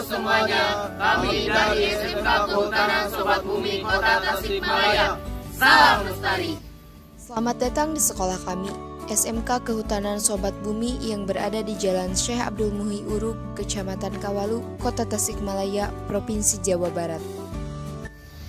semuanya, kami dari SMK Kehutanan Sobat Bumi Kota Tasikmalaya. Salam lestari. Selamat datang di sekolah kami, SMK Kehutanan Sobat Bumi yang berada di Jalan Syekh Abdul Muhyi Uruk, Kecamatan Kawalu, Kota Tasikmalaya, Provinsi Jawa Barat.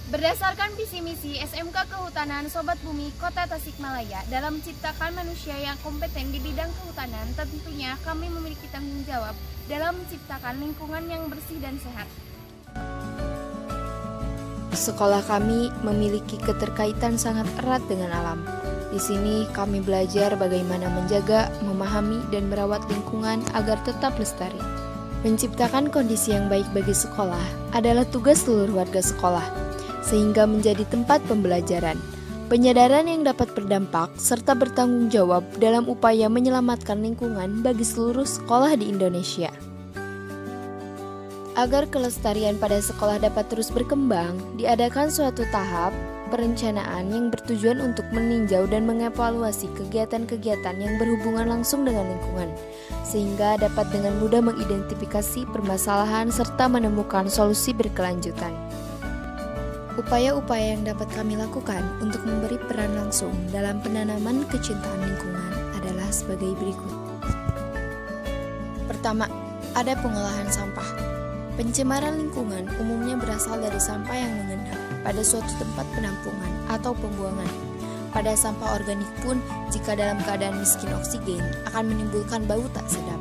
Berdasarkan visi misi SMK Kehutanan Sobat Bumi Kota Tasikmalaya dalam menciptakan manusia yang kompeten di bidang kehutanan, tentunya kami memiliki tanggung jawab dalam menciptakan lingkungan yang bersih dan sehat. Sekolah kami memiliki keterkaitan sangat erat dengan alam. Di sini kami belajar bagaimana menjaga, memahami, dan merawat lingkungan agar tetap lestari. Menciptakan kondisi yang baik bagi sekolah adalah tugas seluruh warga sekolah, sehingga menjadi tempat pembelajaran, penyadaran yang dapat berdampak, serta bertanggung jawab dalam upaya menyelamatkan lingkungan bagi seluruh sekolah di Indonesia. Agar kelestarian pada sekolah dapat terus berkembang, diadakan suatu tahap perencanaan yang bertujuan untuk meninjau dan mengevaluasi kegiatan-kegiatan yang berhubungan langsung dengan lingkungan, sehingga dapat dengan mudah mengidentifikasi permasalahan serta menemukan solusi berkelanjutan. Upaya-upaya yang dapat kami lakukan untuk memberi peran langsung dalam penanaman kecintaan lingkungan adalah sebagai berikut. Pertama, ada pengolahan sampah. Pencemaran lingkungan umumnya berasal dari sampah yang mengendap pada suatu tempat penampungan atau pembuangan. Pada sampah organik pun, jika dalam keadaan miskin oksigen, akan menimbulkan bau tak sedap.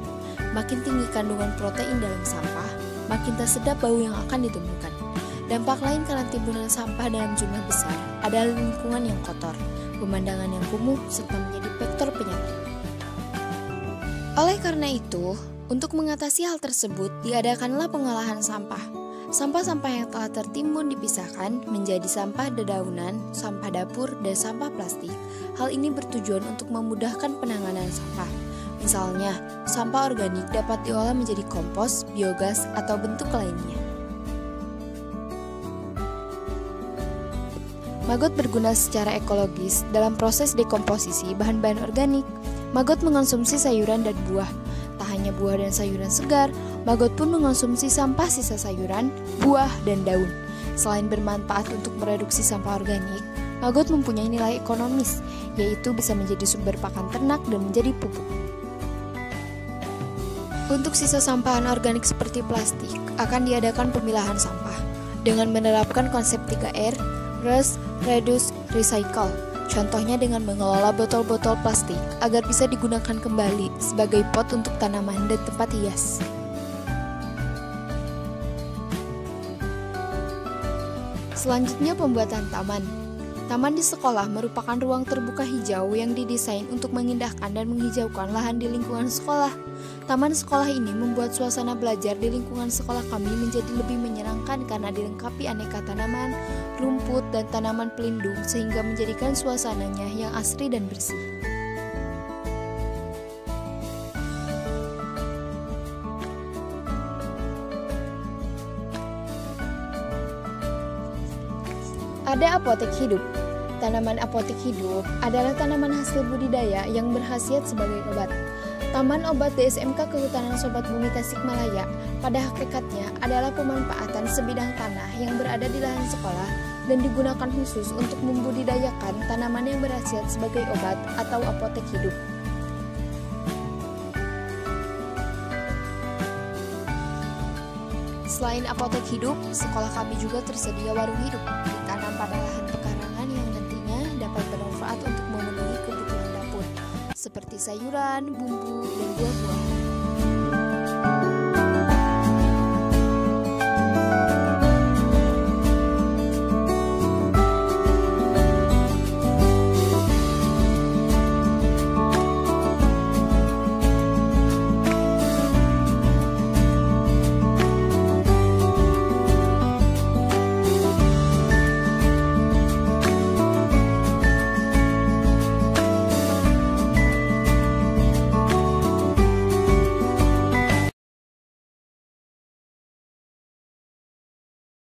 Makin tinggi kandungan protein dalam sampah, makin tak sedap bau yang akan ditemukan. Dampak lain karena timbunan sampah dalam jumlah besar adalah lingkungan yang kotor, pemandangan yang kumuh, serta menjadi vektor penyakit. Oleh karena itu, untuk mengatasi hal tersebut, diadakanlah pengolahan sampah. Sampah-sampah yang telah tertimbun dipisahkan menjadi sampah dedaunan, sampah dapur, dan sampah plastik. Hal ini bertujuan untuk memudahkan penanganan sampah. Misalnya, sampah organik dapat diolah menjadi kompos, biogas, atau bentuk lainnya. Maggot berguna secara ekologis dalam proses dekomposisi bahan-bahan organik. Maggot mengonsumsi sayuran dan buah. Tak hanya buah dan sayuran segar, maggot pun mengonsumsi sampah sisa sayuran, buah, dan daun. Selain bermanfaat untuk mereduksi sampah organik, maggot mempunyai nilai ekonomis, yaitu bisa menjadi sumber pakan ternak dan menjadi pupuk. Untuk sisa sambah anorganik seperti plastik, akan diadakan pemilahan sampah dengan menerapkan konsep 3R, reuse, reduce, recycle. Contohnya dengan mengelola botol-botol plastik agar bisa digunakan kembali sebagai pot untuk tanaman dan tempat hias. Selanjutnya, pembuatan taman. Taman di sekolah merupakan ruang terbuka hijau yang didesain untuk mengindahkan dan menghijaukan lahan di lingkungan sekolah. Taman sekolah ini membuat suasana belajar di lingkungan sekolah kami menjadi lebih menyenangkan karena dilengkapi aneka tanaman, rumput, dan tanaman pelindung sehingga menjadikan suasananya yang asri dan bersih. Ada apotek hidup. Tanaman apotek hidup adalah tanaman hasil budidaya yang berkhasiat sebagai obat. Taman obat di SMK Kehutanan Sobat Bumi Tasikmalaya pada hakikatnya adalah pemanfaatan sebidang tanah yang berada di lahan sekolah dan digunakan khusus untuk membudidayakan tanaman yang berkhasiat sebagai obat atau apotek hidup. Selain apotek hidup, sekolah kami juga tersedia warung hidup ditanam pada lahan pekarangan yang nantinya dapat bermanfaat untuk memenuhi kebutuhan dapur, seperti sayuran, bumbu, dan buah-buahan.